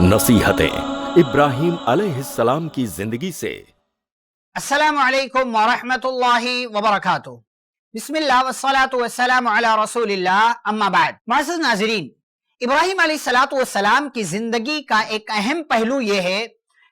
नसीहतें इब्राहीम अलैहिस्सलाम की जिंदगी से। अस्सलामु अलैकुम व रहमतुल्लाहि व बरकातुहू। बिस्मिल्लाह वस्सलातु वस्सलामु अला रसूलिल्लाह, अम्मा बाद। मुअज़्ज़िज़ नाज़रीन, इब्राहीम अलैहिस्सलातु वस्सलाम की जिंदगी का एक अहम पहलू यह है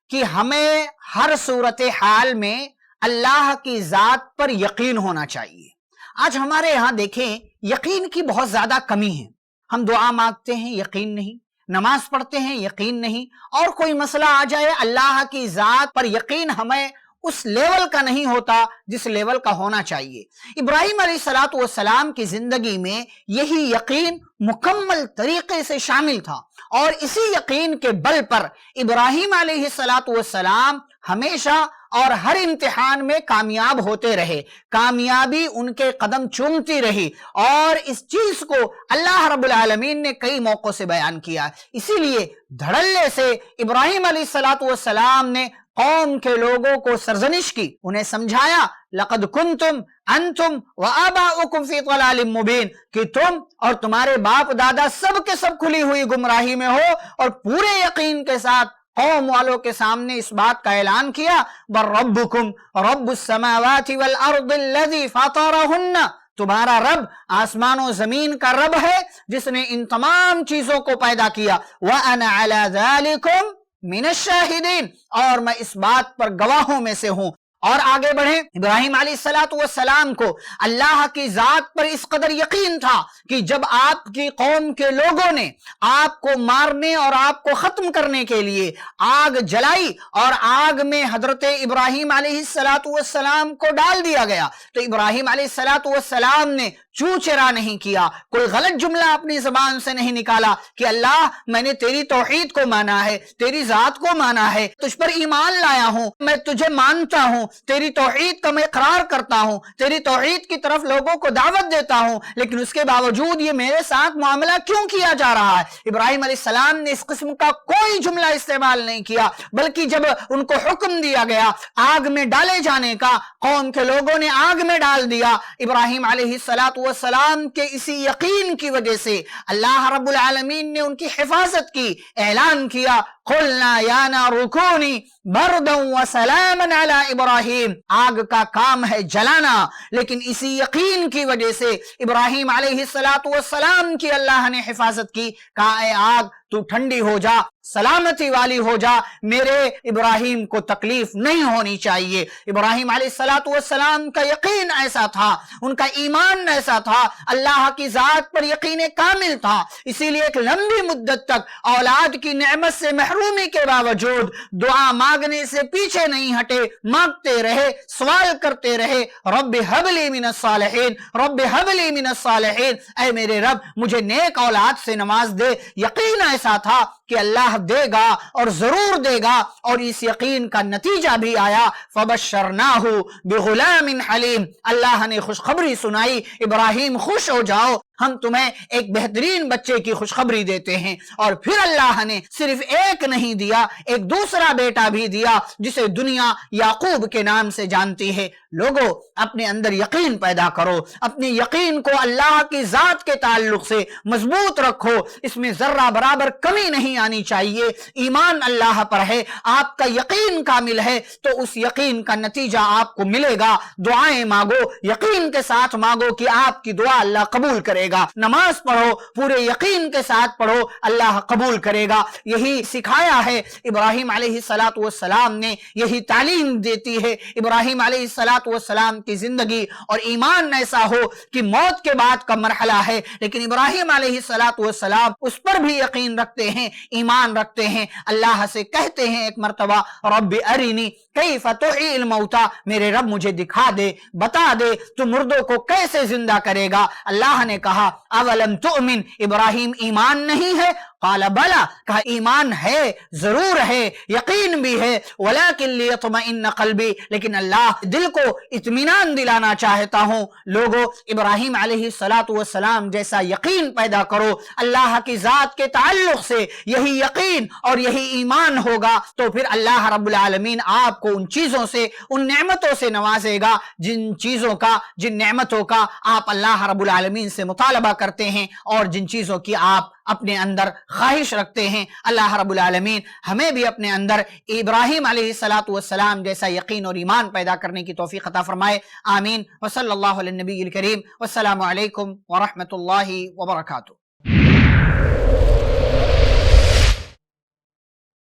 कि हमें हर सूरत हाल में अल्लाह की जात पर यकीन होना चाहिए। आज हमारे यहाँ देखें, यकीन की बहुत ज्यादा कमी है। हम दुआ मांगते हैं, यकीन नहीं, नमाज पढ़ते हैं, यकीन नहीं, और कोई मसला आ जाए अल्लाह की जात पर यकीन हमें उस लेवल का नहीं होता जिस लेवल का होना चाहिए। इब्राहीम अलैहिस्सलातु वस्सलाम की जिंदगी में यही यकीन मुकम्मल तरीके से शामिल था, और इसी यकीन के बल पर इब्राहीम अलैहिस्सलातु वस्सलाम हमेशा और हर इम्तिहान में कामयाब होते रहे। कामयाबी उनके कदम चूमती रही, और इस चीज को अल्लाह रब्बुल आलमीन ने कई मौकों से बयान किया। इसीलिए धड़ल्ले से इब्राहीम अलैहिस्सलातु वस्सलाम ने कौम के लोगों को सरजनिश की, उन्हें समझाया, लक़द कुंतुम अंतुम व आबाउकुम फी ज़लालिम मुबीन, कि तुम और तुम्हारे बाप दादा सब के सब खुली हुई गुमराही में हो, और पूरे यकीन के साथ कौम वालों के सामने इस बात का ऐलान किया, बर रब्बुकुम रब्बुस समावाति वल अर्दिल्लज़ी फ़तरहुन्ना, तुम्हारा रब आसमानों जमीन का रब है जिसने इन तमाम चीजों को पैदा किया। व अना अला ज़ालिकुम मिनश शाहिदीन, और मैं इस बात पर गवाहों में से हूं। और आगे बढ़े, इब्राहीम अलैहिस्सलातु वस्सलाम को अल्लाह की जात पर इस कदर यकीन था कि जब आपकी कौम के लोगों ने आपको मारने और आपको खत्म करने के लिए आग जलाई, और आग में हजरत इब्राहीम अलैहिस्सलातु वस्सलाम को डाल दिया गया, तो इब्राहीम अलैहिस्सलातु वस्सलाम ने चू चेरा नहीं किया, कोई गलत जुमला अपनी जबान से नहीं निकाला कि अल्लाह मैंने तेरी तौहीद को माना है, तेरी जात को माना है, तुझ पर ईमान लाया हूं, मैं तुझे मानता हूं, तेरी तौहीद का मैं इकरार करता हूं, तेरी तौहीद की तरफ लोगों को दावत देता हूं, लेकिन उसके बावजूद ये मेरे साथ मामला क्यों किया जा रहा है। इब्राहीम अलैहिस्सलाम ने इस किस्म का कोई जुमला इस्तेमाल नहीं किया, बल्कि जब उनको हुक्म दिया गया आग में डाले जाने का, कौम के लोगों ने आग में डाल दिया। इब्राहीम अलैहिस्सलातु वस्सलाम के इसी यकीन की वजह से अल्लाह रब्बुल आलमीन ने उनकी हिफाजत की, ऐलान किया, कुलना या नारु कूनी बरदन व सलामन अला इब्राहीम, आग का काम है जलाना, लेकिन इसी यकीन की वजह से इब्राहीम अलैहिस्सलातु वस्सलाम की अल्लाह ने हिफाजत की। कहा, ए आग तू ठंडी हो जा, सलामती वाली हो जा, मेरे इब्राहीम को तकलीफ नहीं होनी चाहिए। इब्राहीम अलैहिस्सलातु वस्सलाम का यकीन ऐसा था, उनका ईमान ऐसा था, अल्लाह की जात पर यकीन कामिल था, इसीलिए एक लंबी मुद्दत तक औलाद की नेमत से महरूमी के बावजूद दुआ मांगने से पीछे नहीं हटे, मांगते रहे, सवाल करते रहे, rabbi humbly minus सालिहीन, rabbi humbly minus सालिहीन, ऐ मेरे रब मुझे नेक औलाद से नवाज दे। यकीन ऐसा था कि अल्लाह देगा और जरूर देगा, और इस यकीन का नतीजा भी आया। फबश्शरनाहु बिगुलामिन हलीम, अल्लाह ने खुशखबरी सुनाई, इब्राहीम खुश हो जाओ, हम तुम्हें एक बेहतरीन बच्चे की खुशखबरी देते हैं। और फिर अल्लाह ने सिर्फ एक नहीं दिया, एक दूसरा बेटा भी दिया, जिसे दुनिया याकूब के नाम से जानती है। लोगों, अपने अंदर यकीन पैदा करो, अपने यकीन को अल्लाह की जात के ताल्लुक से मजबूत रखो, इसमें जर्रा बराबर कमी नहीं आनी चाहिए। ईमान अल्लाह पर है, आपका यकीन कामिल है, तो उस यकीन का नतीजा आपको मिलेगा। दुआएं मांगो, यकीन के साथ मांगो कि आपकी दुआ अल्लाह कबूल करेगा। नमाज पढ़ो, पूरे यकीन के साथ पढ़ो, अल्लाह कबूल करेगा। यही सिखाया है इब्राहीम अलैहिस्सलातु वस्सलाम ने, यही तालीम देती है इब्राहीम अलैहिस्सलातु वस्सलाम की जिंदगी। और ईमान ऐसा हो कि मौत के बाद का मरहला है, लेकिन इब्राहीम अलैहिस्सलातु वस्सलाम उस पर भी यकीन रखते हैं, ईमान रखते हैं। अल्लाह से कहते हैं एक मर्तबा, रब्बि अरिनी कैफ तुहील मौता, मेरे रब मुझे दिखा दे, बता दे तू मुर्दों को कैसे जिंदा करेगा। अल्लाह ने कहा, अवलम तुमिन, इब्राहीम ईमान नहीं है? काला बला, कहा ईमान है, जरूर है, यकीन भी है, वलाकिन लियत्मइन्न क़ल्बी, लेकिन अल्लाह दिल को इत्मीनान दिलाना चाहता हूं। लोगों, इब्राहीम अलैहिस्सलातु वस्सलाम जैसा यकीन पैदा करो, अल्लाह की जात के ताल्लुक से यही यकीन और यही ईमान होगा, तो फिर अल्लाह रब्बुल आलमीन आपको उन चीजों से, उन नेमतों से नवाजेगा, जिन चीजों का, जिन नेमतों का आप अल्लाह रब्बुल आलमीन से मुतालबा करते हैं, और जिन चीजों की आप اپنے اندر خواہش رکھتے ہیں، اللہ رب العالمین ہمیں بھی اپنے اندر ابراہیم علیہ السلام جیسا یقین اور ایمان پیدا کرنے کی توفیق عطا فرمائے، آمین۔ وصلی اللہ علی النبی الکریم، والسلام علیکم ورحمۃ اللہ وبرکاتہ۔